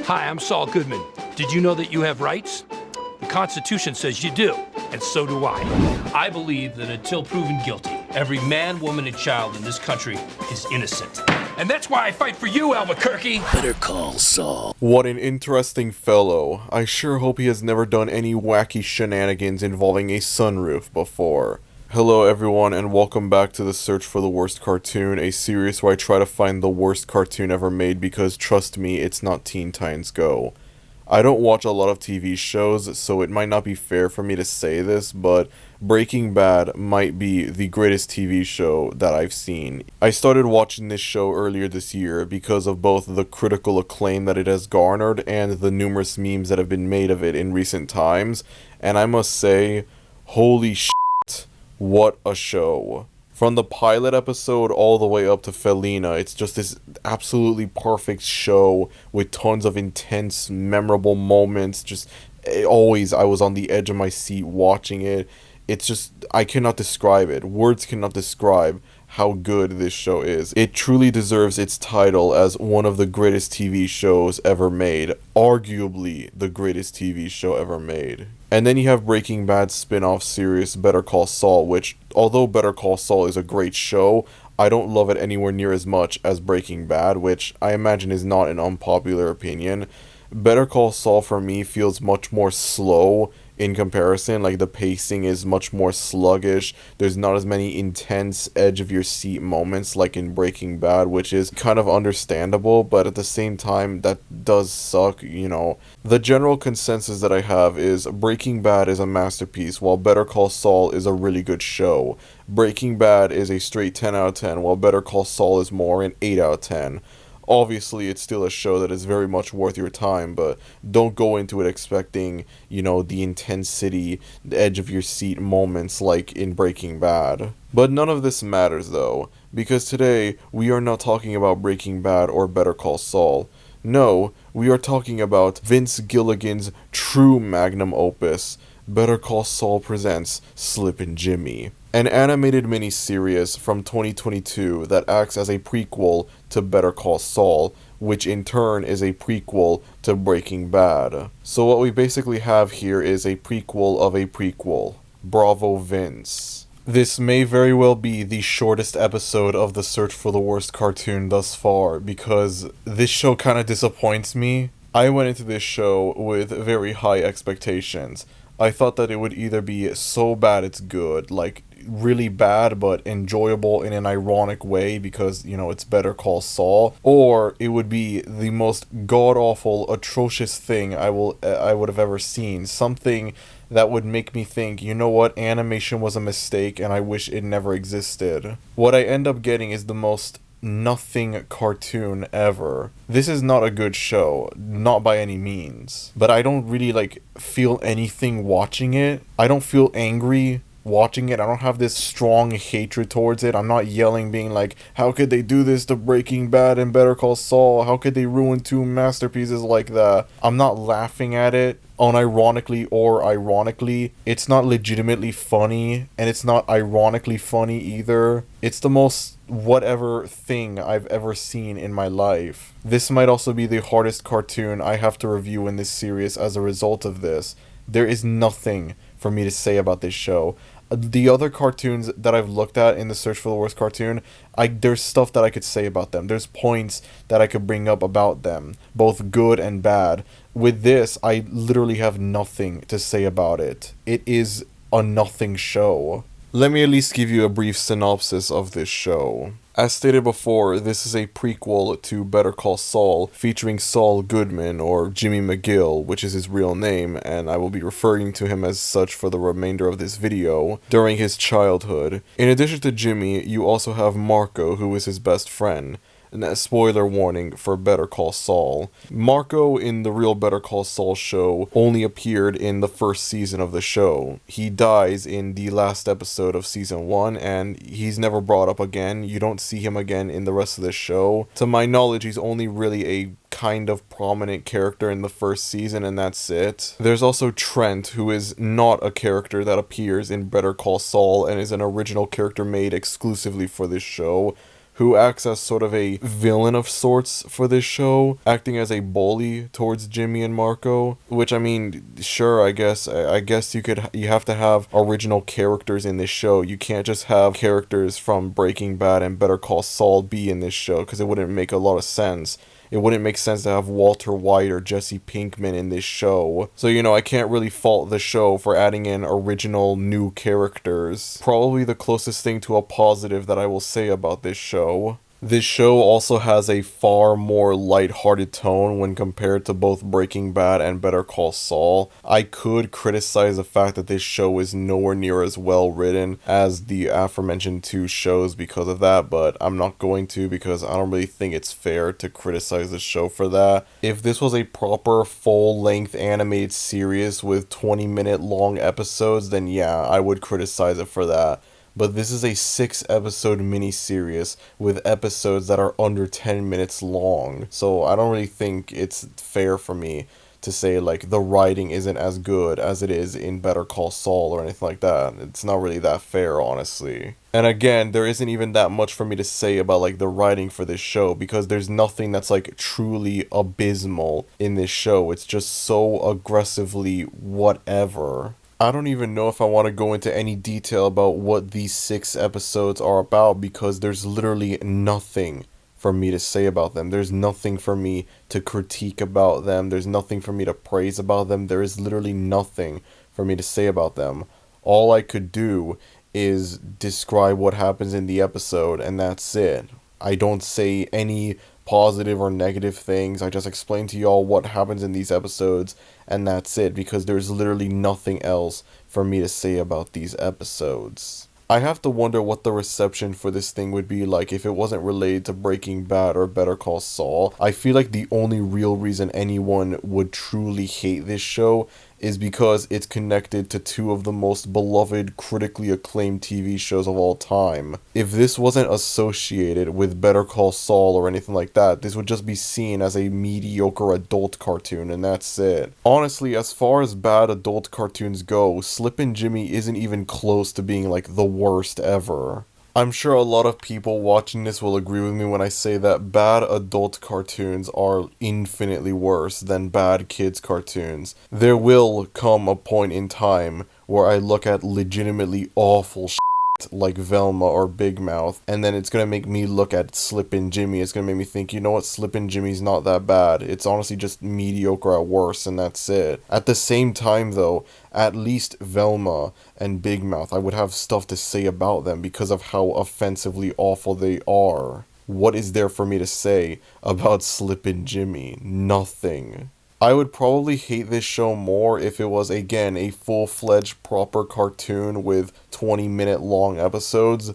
Hi, I'm Saul Goodman. Did you know that you have rights? The Constitution says you do, and so do I. I believe that until proven guilty, every man, woman, and child in this country is innocent. And that's why I fight for you, Albuquerque. Better Call Saul. What an interesting fellow. I sure hope he has never done any wacky shenanigans involving a sunroof before. Hello everyone, and welcome back to the Search for the Worst Cartoon, a series where I try to find the worst cartoon ever made because, trust me, it's not Teen Titans Go. I don't watch a lot of TV shows, so it might not be fair for me to say this, but Breaking Bad might be the greatest TV show that I've seen. I started watching this show earlier this year because of both the critical acclaim that it has garnered and the numerous memes that have been made of it in recent times, and I must say, holy shit. What a show. From the pilot episode all the way up to Felina, it's just this absolutely perfect show with tons of intense, memorable moments. I was on the edge of my seat watching it. It's just, I cannot describe it. Words cannot describe how good this show is. It truly deserves its title as one of the greatest TV shows ever made. Arguably the greatest TV show ever made. And then you have Breaking Bad's spin-off series, Better Call Saul, which, although Better Call Saul is a great show, I don't love it anywhere near as much as Breaking Bad, which I imagine is not an unpopular opinion. Better Call Saul for me feels much more slow in comparison. Like, the pacing is much more sluggish. There's not as many intense edge of your seat moments like in Breaking Bad, which is kind of understandable, but at the same time that does suck, you know. The general consensus that I have is Breaking Bad is a masterpiece while Better Call Saul is a really good show. Breaking Bad is a straight 10 out of 10 while Better Call Saul is more an 8 out of 10. Obviously, it's still a show that is very much worth your time, but don't go into it expecting, you know, the intensity, the edge of your seat moments like in Breaking Bad. But none of this matters though, because today we are not talking about Breaking Bad or Better Call Saul. No, we are talking about Vince Gilligan's true magnum opus, Better Call Saul Presents Slippin Jimmy. An animated miniseries from 2022 that acts as a prequel to Better Call Saul, which in turn is a prequel to Breaking Bad. So what we basically have here is a prequel of a prequel. Bravo, Vince. This may very well be the shortest episode of the Search for the Worst Cartoon thus far, because this show kind of disappoints me. I went into this show with very high expectations. I thought that it would either be so bad it's good, like really bad but enjoyable in an ironic way because, you know, it's Better Call Saul, or it would be the most god-awful, atrocious thing I would have ever seen. Something that would make me think, you know what, animation was a mistake and I wish it never existed. What I end up getting is the most nothing cartoon ever. This is not a good show, not by any means, but I don't really feel anything watching it. I don't feel angry watching it. I don't have this strong hatred towards it. I'm not yelling being like, how could they do this to Breaking Bad and Better Call Saul? How could they ruin two masterpieces like that? I'm not laughing at it unironically or ironically. It's not legitimately funny, and it's not ironically funny either. It's the most whatever thing I've ever seen in my life. This might also be the hardest cartoon I have to review in this series as a result of this. There is nothing for me to say about this show. The other cartoons that I've looked at in the Search for the Worst Cartoon, there's stuff that I could say about them. There's points that I could bring up about them, both good and bad. With this, I literally have nothing to say about it. It is a nothing show. Let me at least give you a brief synopsis of this show. As stated before, this is a prequel to Better Call Saul, featuring Saul Goodman, or Jimmy McGill, which is his real name, and I will be referring to him as such for the remainder of this video, during his childhood. In addition to Jimmy, you also have Marco, who is his best friend. And a spoiler warning for Better Call Saul. Marco in the real Better Call Saul show only appeared in the first season of the show. He dies in the last episode of season 1 and he's never brought up again. You don't see him again in the rest of the show. To my knowledge, he's only really a kind of prominent character in the first season and that's it. There's also Trent, who is not a character that appears in Better Call Saul and is an original character made exclusively for this show. who acts as sort of a villain of sorts for this show, acting as a bully towards Jimmy and Marco, which I mean, sure, I guess you have to have original characters in this show. You can't just have characters from Breaking Bad and Better Call Saul be in this show, because it wouldn't make a lot of sense. It wouldn't make sense to have Walter White or Jesse Pinkman in this show. So, I can't really fault the show for adding in original new characters. Probably the closest thing to a positive that I will say about this show. This show also has a far more lighthearted tone when compared to both Breaking Bad and Better Call Saul. I could criticize the fact that this show is nowhere near as well written as the aforementioned two shows because of that, but I'm not going to, because I don't really think it's fair to criticize the show for that. If this was a proper full-length animated series with 20-minute long episodes, then yeah, I would criticize it for that. But this is a 6-episode miniseries with episodes that are under 10 minutes long. So I don't really think it's fair for me to say, like, the writing isn't as good as it is in Better Call Saul or anything like that. It's not really that fair, honestly. And again, there isn't even that much for me to say about, like, the writing for this show, because there's nothing that's, like, truly abysmal in this show. It's just so aggressively whatever. I don't even know if I want to go into any detail about what these 6 episodes are about, because there's literally nothing for me to say about them. There's nothing for me to critique about them. There's nothing for me to praise about them. There is literally nothing for me to say about them. All I could do is describe what happens in the episode, and that's it. I don't say any positive or negative things. I just explain to y'all what happens in these episodes, and that's it, because there's literally nothing else for me to say about these episodes. I have to wonder what the reception for this thing would be like if it wasn't related to Breaking Bad or Better Call Saul. I feel like the only real reason anyone would truly hate this show is because it's connected to 2 of the most beloved, critically acclaimed TV shows of all time. If this wasn't associated with Better Call Saul or anything like that, this would just be seen as a mediocre adult cartoon, and that's it. Honestly, as far as bad adult cartoons go, Slippin Jimmy isn't even close to being like the worst ever. I'm sure a lot of people watching this will agree with me when I say that bad adult cartoons are infinitely worse than bad kids cartoons. There will come a point in time where I look at legitimately awful shit like Velma or Big Mouth, and then it's gonna make me look at Slippin Jimmy. It's gonna make me think, you know what, Slippin Jimmy's not that bad. It's honestly just mediocre at worst, and that's it. At the same time though, at least Velma and Big Mouth, I would have stuff to say about them because of how offensively awful they are. What is there for me to say about Slippin Jimmy? Nothing. I would probably hate this show more if it was, again, a full-fledged proper cartoon with 20-minute long episodes,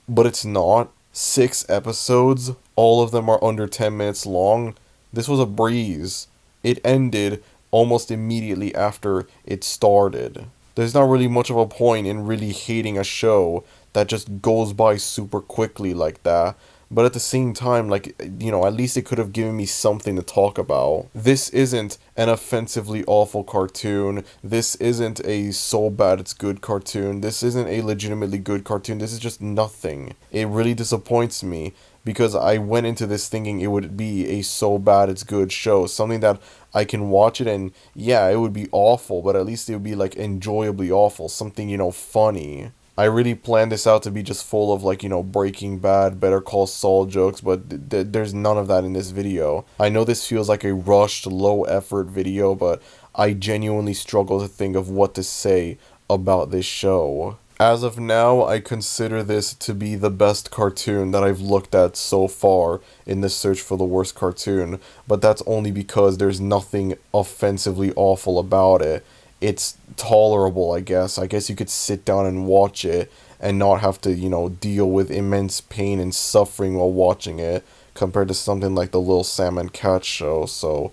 but it's not. 6 episodes, all of them are under 10 minutes long. This was a breeze. It ended almost immediately after it started. There's not really much of a point in really hating a show that just goes by super quickly like that. But at the same time, like, at least it could have given me something to talk about. This isn't an offensively awful cartoon. This isn't a so bad it's good cartoon. This isn't a legitimately good cartoon. This is just nothing. It really disappoints me because I went into this thinking it would be a so bad it's good show. Something that I can watch it and, yeah, it would be awful, but at least it would be, like, enjoyably awful. Something, funny. I really planned this out to be just full of, like, Breaking Bad, Better Call Saul jokes, but there's none of that in this video. I know this feels like a rushed, low-effort video, but I genuinely struggle to think of what to say about this show. As of now, I consider this to be the best cartoon that I've looked at so far in this search for the worst cartoon, but that's only because there's nothing offensively awful about it. It's tolerable, I guess. I guess you could sit down and watch it and not have to, deal with immense pain and suffering while watching it, compared to something like the Little Sam and Cat show. So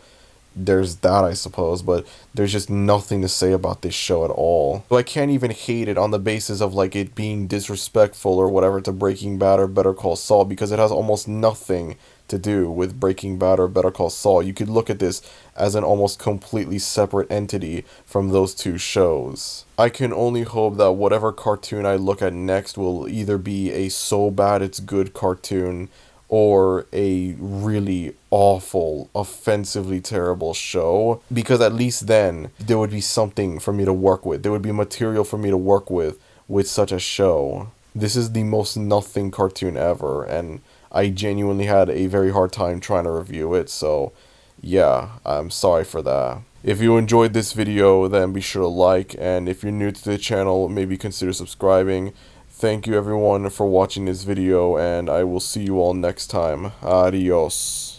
there's that, I suppose, but there's just nothing to say about this show at all. So I can't even hate it on the basis of, like, it being disrespectful or whatever to Breaking Bad or Better Call Saul, because it has almost nothing to do with Breaking Bad or Better Call Saul. You could look at this as an almost completely separate entity from those two shows. I can only hope that whatever cartoon I look at next will either be a so bad it's good cartoon or a really awful, offensively terrible show, because at least then there would be something for me to work with. There would be material for me to work with such a show. This is the most nothing cartoon ever, and I genuinely had a very hard time trying to review it, so yeah, I'm sorry for that. If you enjoyed this video, then be sure to like, and if you're new to the channel, maybe consider subscribing. Thank you everyone for watching this video, and I will see you all next time. Adios.